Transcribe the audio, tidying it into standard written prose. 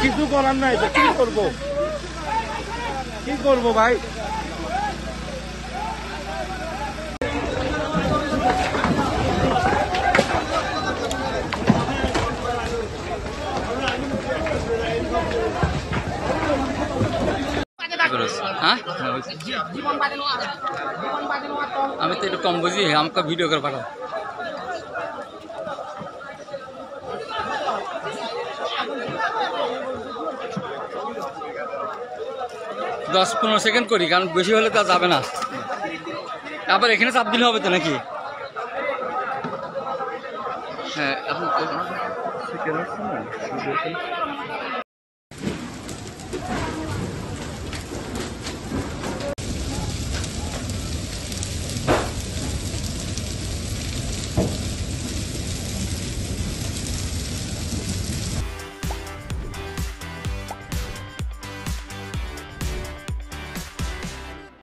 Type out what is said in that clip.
কিছু করার নাই তো, কি করবো ভাই? হ্যাঁ আমি তো একটু কম বুঝি, আমাকে ভিডিও করে পাঠাও। 10-15 সেকেন্ড করি, কারণ বেশি হলে তা যাবে না। আবার এখানে চাপ দিলে হবে তো নাকি? হ্যাঁ